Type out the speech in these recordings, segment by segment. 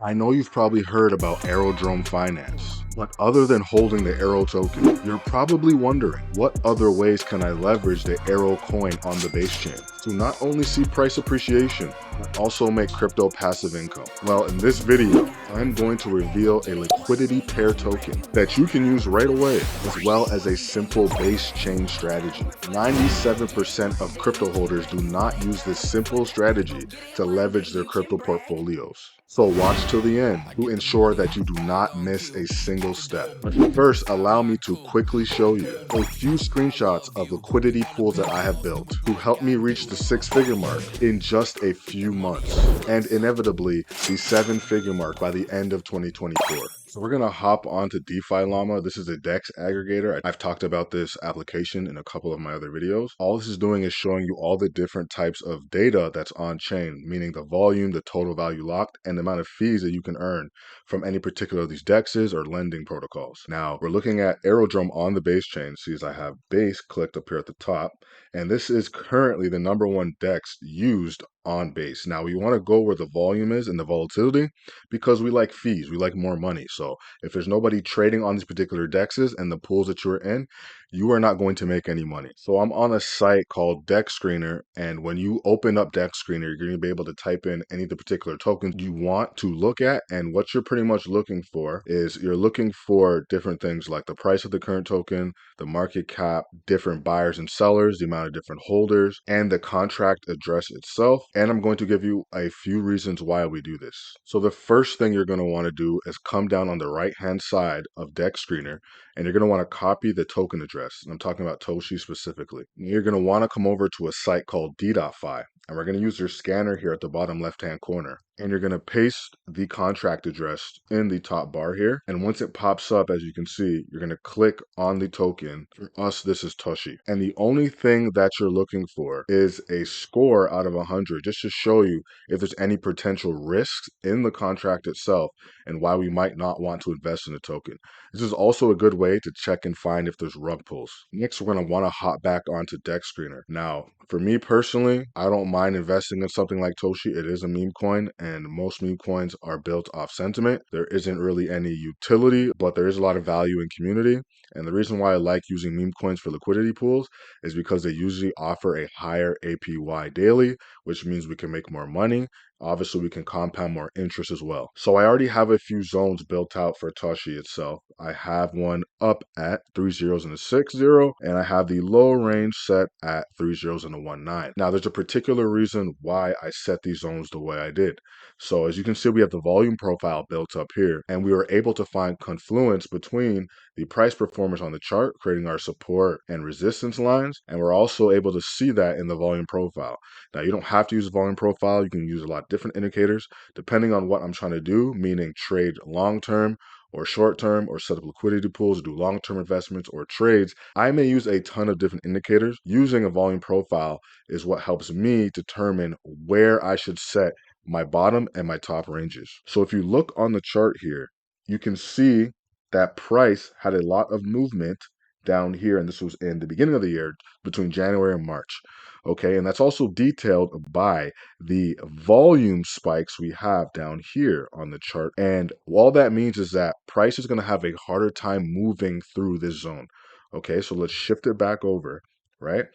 I know you've probably heard about Aerodrome finance, but other than holding the Aero token, you're probably wondering, what other ways can I leverage the Aero coin on the base chain to not only see price appreciation, but also make crypto passive income? Well, in this video, I'm going to reveal a liquidity pair token that you can use right away, as well as a simple base chain strategy. 97% of crypto holders do not use this simple strategy to leverage their crypto portfolios. So watch till the end to ensure that you do not miss a single step. But first, allow me to quickly show you a few screenshots of liquidity pools that I have built to help me reach the six-figure mark in just a few months, and inevitably the seven-figure mark by the end of 2024. So we're gonna hop onto DeFi Llama. This is a DEX aggregator. I've talked about this application in a couple of my other videos. All this is doing is showing you all the different types of data that's on chain, meaning the volume, the total value locked, and the amount of fees that you can earn from any particular of these DEXs or lending protocols. Now we're looking at Aerodrome on the base chain. See, as I have base clicked up here at the top, and this is currently the #1 DEX used on base. Now we want to go where the volume is and the volatility, because we like fees, we like more money. So if there's nobody trading on these particular DEXs and the pools that you're in, you are not going to make any money. So I'm on a site called Dex Screener, and when you open up Dex Screener, you're going to be able to type in any of the particular tokens you want to look at, and what you're pretty much looking for is you're looking for different things like the price of the current token, the market cap, different buyers and sellers, the amount of different holders, and the contract address itself. And I'm going to give you a few reasons why we do this. So the first thing you're going to want to do is come down on the right hand side of Dex Screener, and you're going to want to copy the token address. And I'm talking about Toshi specifically. You're going to want to come over to a site called D.Fi, and we're going to use your scanner here at the bottom left hand corner. And you're going to paste the contract address in the top bar here. And once it pops up, as you can see, you're going to click on the token. For us, this is Toshi. And the only thing that you're looking for is a score out of 100, just to show you if there's any potential risks in the contract itself and why we might not want to invest in the token. This is also a good way to check and find if there's rug pulls. Next, we're going to want to hop back onto Dex Screener. Now, for me personally, I don't mind investing in something like Toshi. It is a meme coin, and most meme coins are built off sentiment. There isn't really any utility, but there is a lot of value in community. And the reason why I like using meme coins for liquidity pools is because they usually offer a higher APY daily, which means we can make more money. Obviously, we can compound more interest as well. So I already have a few zones built out for Toshi itself. I have one up at 3 zeros and a 6 0, and I have the low range set at 3 zeros and a 1 9. Now, there's a particular reason why I set these zones the way I did. So as you can see, we have the volume profile built up here, and we were able to find confluence between the price performance on the chart, creating our support and resistance lines, and we're also able to see that in the volume profile. Now, you don't have to use a volume profile. You can use a lot of different indicators depending on what I'm trying to do, meaning trade long-term or short-term, or set up liquidity pools, do long-term investments or trades. I may use a ton of different indicators. Using a volume profile is what helps me determine where I should set my bottom and my top ranges. So if you look on the chart here, you can see that price had a lot of movement down here, and this was in the beginning of the year between January and March. Okay, and that's also detailed by the volume spikes we have down here on the chart. And all that means is that price is going to have a harder time moving through this zone. Okay, so let's shift it back over, right?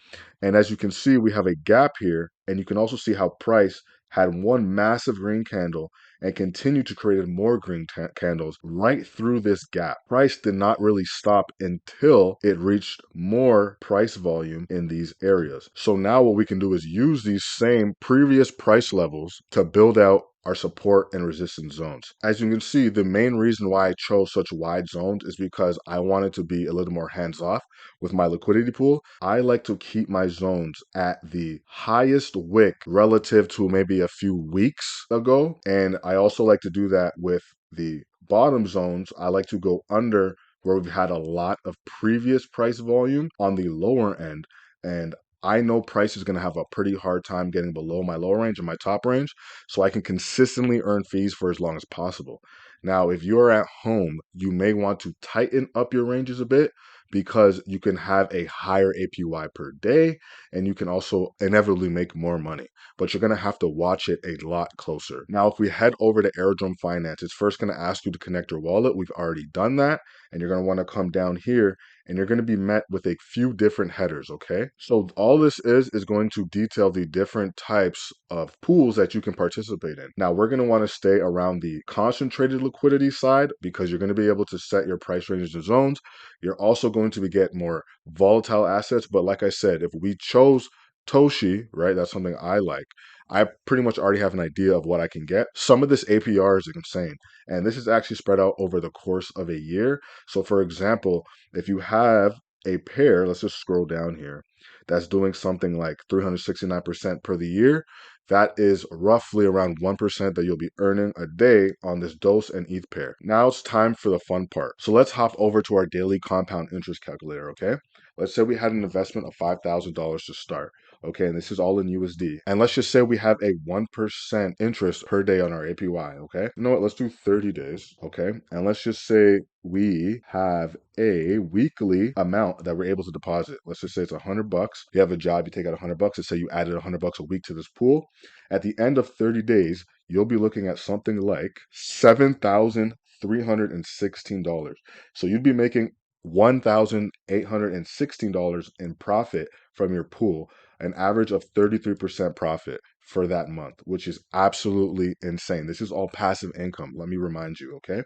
And as you can see, we have a gap here, and you can also see how price had one massive green candle and continued to create more green candles right through this gap. Price did not really stop until it reached more price volume in these areas. So now what we can do is use these same previous price levels to build out our support and resistance zones. As you can see, the main reason why I chose such wide zones is because I wanted to be a little more hands-off with my liquidity pool. I like to keep my zones at the highest wick relative to maybe a few weeks ago. And I also like to do that with the bottom zones. I like to go under where we've had a lot of previous price volume on the lower end. And I know price is going to have a pretty hard time getting below my low range and my top range, so I can consistently earn fees for as long as possible. Now, if you're at home, you may want to tighten up your ranges a bit, because you can have a higher APY per day and you can also inevitably make more money. But you're going to have to watch it a lot closer. Now, if we head over to Aerodrome Finance, it's first going to ask you to connect your wallet. We've already done that. And you're going to want to come down here and you're going to be met with a few different headers, okay? So all this is going to detail the different types of pools that you can participate in. Now, we're going to want to stay around the concentrated liquidity side because you're going to be able to set your price ranges and zones. You're also going to get more volatile assets. But like I said, if we chose Toshi, right, that's something I like. I pretty much already have an idea of what I can get. Some of this APR is insane. And this is actually spread out over the course of a year. So for example, if you have a pair, let's just scroll down here, that's doing something like 369% per the year, that is roughly around 1% that you'll be earning a day on this dose and ETH pair. Now it's time for the fun part. So let's hop over to our daily compound interest calculator, okay? Let's say we had an investment of $5,000 to start. Okay, and this is all in USD. And let's just say we have a 1% interest per day on our APY, okay? You know what, let's do 30 days, okay? And let's just say we have a weekly amount that we're able to deposit. Let's just say it's $100. You have a job, you take out $100. Let's say you added $100 a week to this pool. At the end of 30 days, you'll be looking at something like $7,316. So you'd be making $1,816 in profit from your pool, an average of 33% profit for that month, which is absolutely insane. This is all passive income, let me remind you, okay?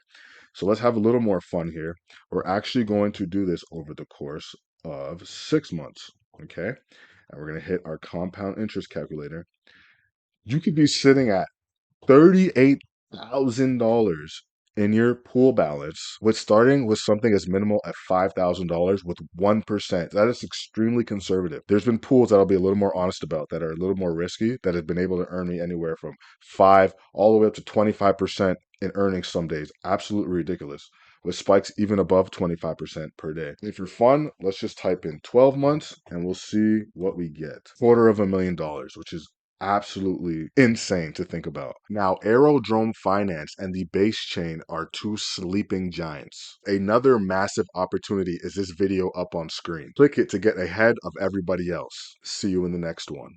So let's have a little more fun here. We're actually going to do this over the course of 6 months, okay? And we're going to hit our compound interest calculator. You could be sitting at $38,000 in your pool balance with starting with something as minimal at $5,000 with 1%. That is extremely conservative. There's been pools that I'll be a little more honest about that are a little more risky that have been able to earn me anywhere from 5 all the way up to 25% in earnings some days. Absolutely ridiculous. With spikes even above 25% per day. If you're fun, let's just type in 12 months and we'll see what we get. $250,000, which is absolutely insane to think about. Now, Aerodrome Finance and the base chain are two sleeping giants. Another massive opportunity is this video up on screen. Click it to get ahead of everybody else. See you in the next one.